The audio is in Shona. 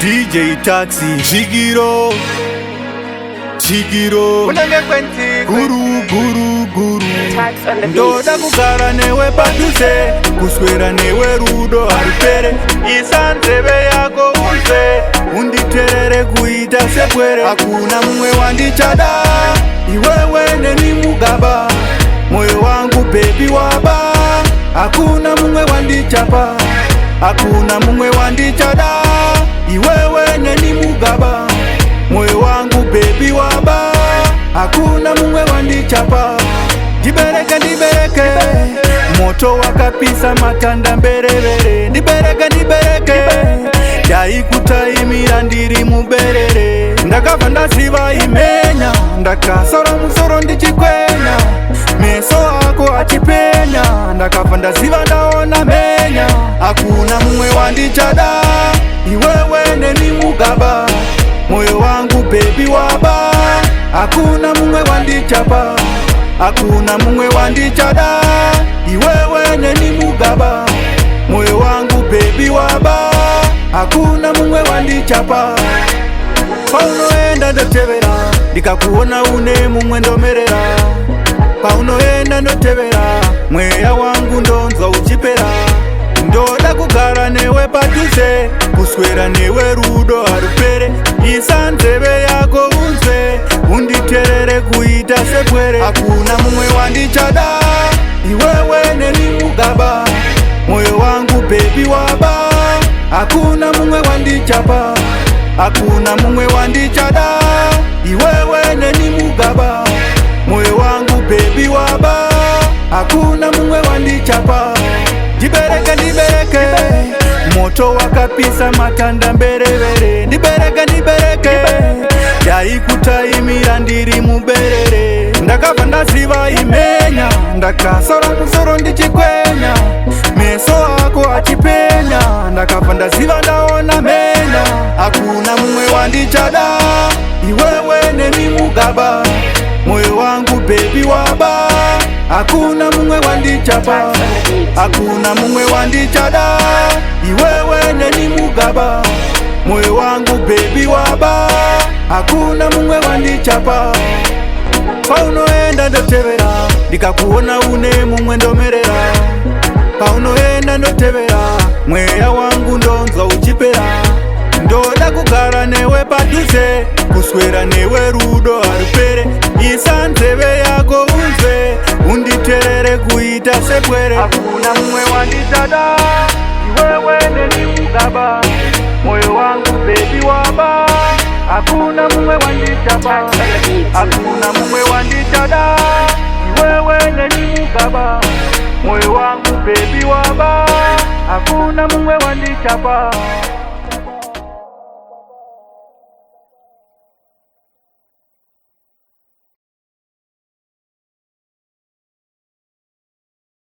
DJ Taxi Jigiro Guru Ndoda kugara newe paduse, kuswera newe rudo harupere. Isa nzeve yako unze, unditerere kuita sepwere. Hakuna mumwe wandichada, iwewe neni mugaba, moyo wangu baby waba. Hakuna mumwe wandichapa, hakuna mumwe wandichada, iwewe neni mugaba, moyo wangu baby waba. Hakuna mumwe wandichapa. Ndibereke, ndibereke, moto wakapisa matanda mberere. Ndibereke, daikutaimira ndiri muberere. Ndakabva ndaziva imenya, ndakasora musoro ndichikwenya, meso ako achipenya. Ndakabva ndaziva ndaona menya. Hakuna mumwe wandichada, iwewe neni mugaba, moyo wangu baby waba. Hakuna mumwe wandichapa, hakuna mumwe wandichada, iwewe neni mugaba, moyo wangu baby waba. Hakuna mumwe wandichapa. Paunoenda ndotevera, ndikakuona une mumwe ndomerera. Paunoenda ndotevera, mweya wangu ndonzwa uchipera. Ndoda kugara newe padhuze, kuswera newe rudo harupere. Isa nzeve yako unzwe, unditerere kuita sepwere. Hakuna mumwe wandichada, iwewe neni mugaba, moyo wangu baby waba. Hakuna mumwe wandichapa, hakuna mumwe wandichada, iwewe neni mugaba, moyo wangu baby waba. Hakuna mumwe wandichapa. Ndibereke, moto wakapisa matanda mberere. Ndibereke, daikutaimira ndiri muberere. Ndakabva ndaziva imenya, ndakasora musoro ndichikwenya, meso ako achipenya. Ndakabva ndaziva ndaona menya. Hakuna mumwe wandichada, iwewe neni mugaba, moyo wangu baby waba. Hakuna mumwe wandichapa, hakuna mumwe wandichada, iwewe neni mugaba, moyo wangu baby waba. Hakuna mumwe wandichapa. Paunoenda ndotevera, ndikakuona une mumwe ndomerera. Paunoenda ndotevera, mweya wangu ndonzwa uchipera. Ndoda kugara newe padhuze, kuswera newe rudo harupere. Isa nzeve yako unzwe, unditerere kuita sepwere. Hakuna mumwe wandichada, iwewe neni mugaba, moyo wangu baby waba. Hakuna mumwe wandichapa, hakuna mumwe wandichada, iwewe neni mugaba, moyo wangu baby waba. Hakuna mumwe wandichapa.